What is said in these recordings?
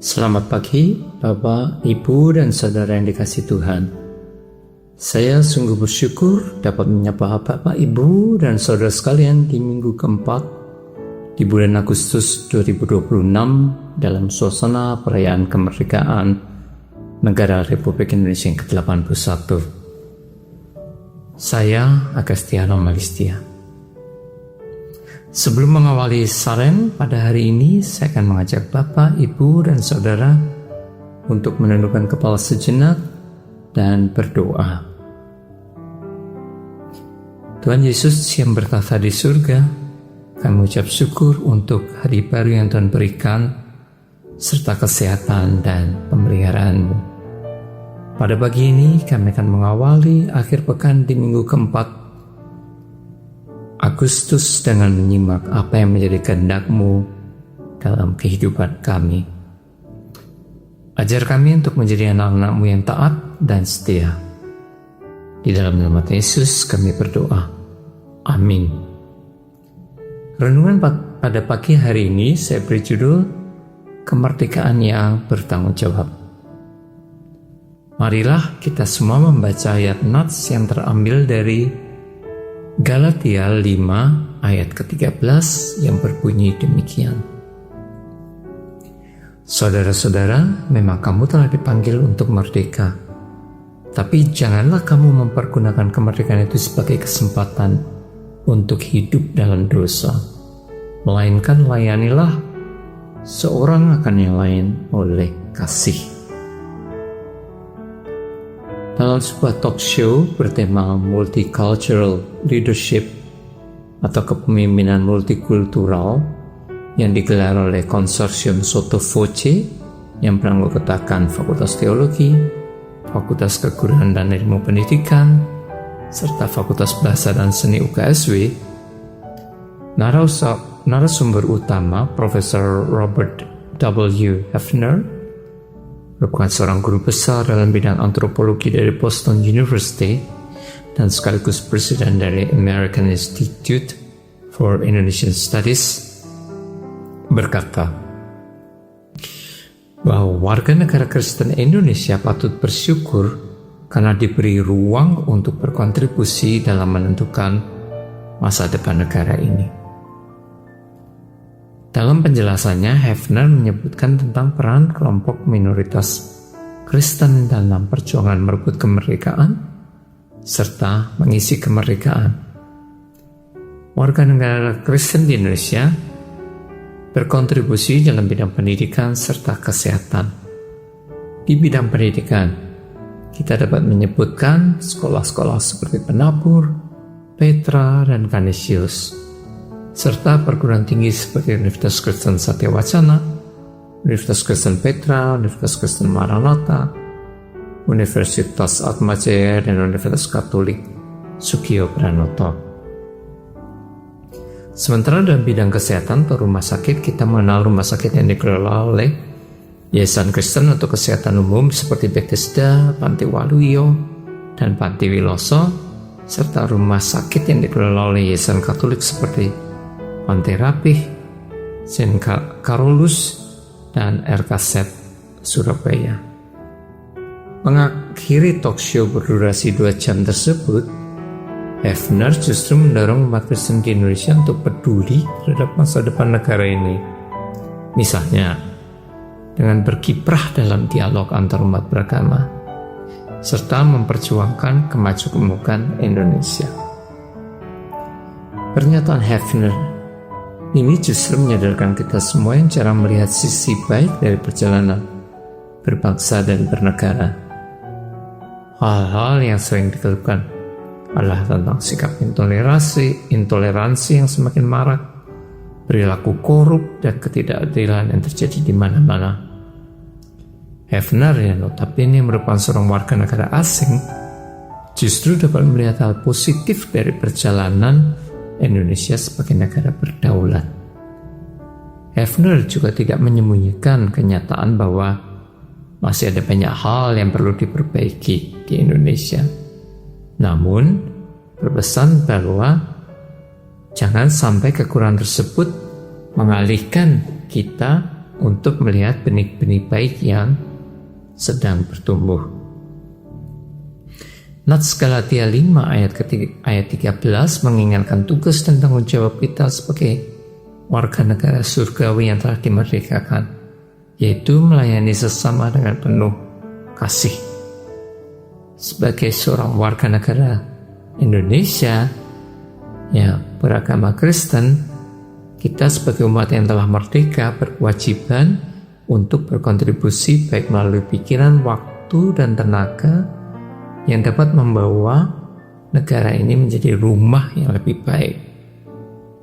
Selamat pagi, Bapak, Ibu, dan Saudara yang dikasihi Tuhan. Saya sungguh bersyukur dapat menyapa Bapak, Ibu, dan Saudara sekalian di minggu keempat di bulan Agustus 2026 dalam suasana perayaan kemerdekaan Negara Republik Indonesia yang ke-81. Saya Agastiano Malistia. Sebelum mengawali Saren pada hari ini, saya akan mengajak Bapak, Ibu, dan Saudara untuk menundukkan kepala sejenak dan berdoa. Tuhan Yesus yang bertata di surga, kami mengucap syukur untuk hari baru yang Tuhan berikan, serta kesehatan dan pemeliharaan-Mu. Pada pagi ini, kami akan mengawali akhir pekan di minggu keempat Agustus dengan menyimak apa yang menjadi kehendak-Mu dalam kehidupan kami. Ajar kami untuk menjadi anak-anak-Mu yang taat dan setia. Di dalam nama Yesus kami berdoa. Amin. Renungan pada pagi hari ini saya beri judul Kemerdekaan yang Bertanggung Jawab. Marilah kita semua membaca ayat nats yang terambil dari Galatia 5 ayat ke-13 yang berbunyi demikian. Saudara-saudara, memang kamu telah dipanggil untuk merdeka. Tapi janganlah kamu mempergunakan kemerdekaan itu sebagai kesempatan untuk hidup dalam dosa. Melainkan layanilah seorang akan yang lain oleh kasih. Dalam sebuah talk show bertema Multicultural Leadership atau kepemimpinan multikultural yang digelar oleh konsorsium Sotto Voce yang beranggotakan Fakultas Teologi, Fakultas Keguruan dan Ilmu Pendidikan, serta Fakultas Bahasa dan Seni UKSW, narasumber utama Profesor Robert W. Hefner merupakan seorang guru besar dalam bidang antropologi dari Boston University dan sekaligus presiden dari American Institute for Indonesian Studies, berkata bahwa warga negara Kristen Indonesia patut bersyukur karena diberi ruang untuk berkontribusi dalam menentukan masa depan negara ini. Dalam penjelasannya, Hefner menyebutkan tentang peran kelompok minoritas Kristen dalam perjuangan merebut kemerdekaan serta mengisi kemerdekaan. Warga negara Kristen di Indonesia berkontribusi dalam bidang pendidikan serta kesehatan. Di bidang pendidikan, kita dapat menyebutkan sekolah-sekolah seperti Penabur, Petra, dan Kanisius, serta perguruan tinggi seperti Universitas Kristen Satya Wacana, Universitas Kristen Petra, Universitas Kristen Maranatha, Universitas Atmajaya, dan Universitas Katolik Sukiyo Pranoto. Sementara dalam bidang kesehatan atau rumah sakit, kita mengenal rumah sakit yang dikelola oleh Yayasan Kristen untuk Kesehatan Umum seperti Bethesda, Panti Waluyo, dan Panti Wiloso, serta rumah sakit yang dikelola oleh Yayasan Katolik seperti Panti Rapih, Saint Carolus, dan RKZ Surabaya. Mengakhiri talk show berdurasi 2 jam tersebut, Hefner justru mendorong umat Kristen di Indonesia untuk peduli terhadap masa depan negara ini. Misalnya, dengan berkiprah dalam dialog antar umat beragama, serta memperjuangkan kemajemukan Indonesia. Pernyataan Hefner ini justru menyadarkan kita semua yang cara melihat sisi baik dari perjalanan berbangsa dan bernegara. Hal-hal yang sering dikeluhkan adalah tentang sikap intoleransi yang semakin marak, perilaku korup, dan ketidakadilan yang terjadi di mana-mana. Hefner yang notabene merupakan seorang warga negara asing justru dapat melihat hal positif dari perjalanan Indonesia sebagai negara berdaulat. Hefner juga tidak menyembunyikan kenyataan bahwa masih ada banyak hal yang perlu diperbaiki di Indonesia. Namun, berpesan bahwa jangan sampai kekurangan tersebut mengalihkan kita untuk melihat benih-benih baik yang sedang bertumbuh. Nats Galatia 5 ayat 13 mengingatkan tugas dan tanggung jawab kita sebagai warga negara surgawi yang telah dimerdekakan, yaitu melayani sesama dengan penuh kasih. Sebagai seorang warga negara Indonesia yang beragama Kristen, kita sebagai umat yang telah merdeka berkewajiban untuk berkontribusi baik melalui pikiran, waktu, dan tenaga yang dapat membawa negara ini menjadi rumah yang lebih baik,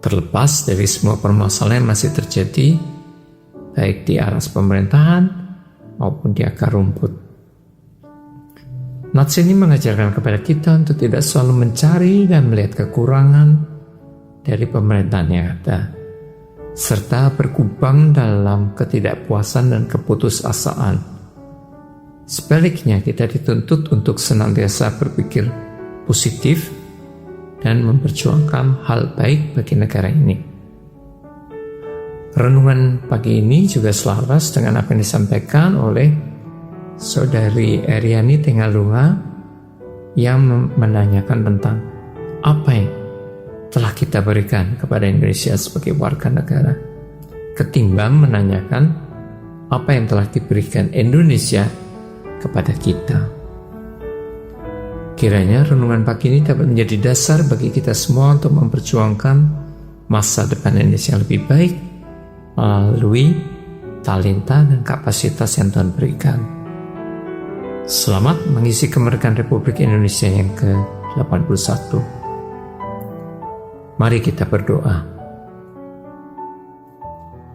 terlepas dari semua permasalahan yang masih terjadi baik di aras pemerintahan maupun di akar rumput. Nats ini mengajarkan kepada kita untuk tidak selalu mencari dan melihat kekurangan dari pemerintahan yang ada, serta berkubang dalam ketidakpuasan dan keputusasaan. Sebaliknya, kita dituntut untuk senantiasa berpikir positif dan memperjuangkan hal baik bagi negara ini. Renungan pagi ini juga selaras dengan apa yang disampaikan oleh Saudari Eriani Tengalunga yang menanyakan tentang apa yang telah kita berikan kepada Indonesia sebagai warga negara, ketimbang menanyakan apa yang telah diberikan Indonesia kepada kita. Kiranya renungan pagi ini dapat menjadi dasar bagi kita semua untuk memperjuangkan masa depan Indonesia yang lebih baik melalui talenta dan kapasitas yang Tuhan berikan. Selamat mengisi kemerdekaan Republik Indonesia yang ke-81. Mari kita berdoa.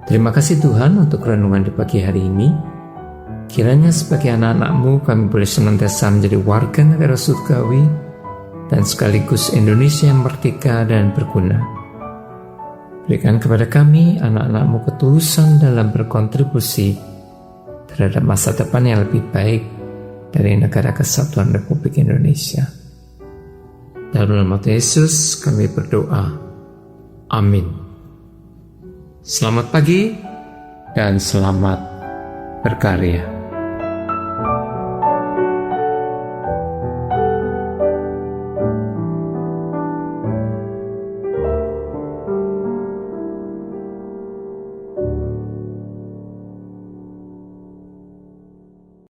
Terima kasih Tuhan untuk renungan di pagi hari ini. Kiranya sebagai anak-anak-Mu kami boleh senantiasa menjadi warga negara surgawi dan sekaligus Indonesia yang merdeka dan berguna. Berikan kepada kami anak-anak-Mu ketulusan dalam berkontribusi terhadap masa depan yang lebih baik dari negara kesatuan Republik Indonesia. Dalam nama Yesus kami berdoa. Amin. Selamat pagi dan selamat berkarya.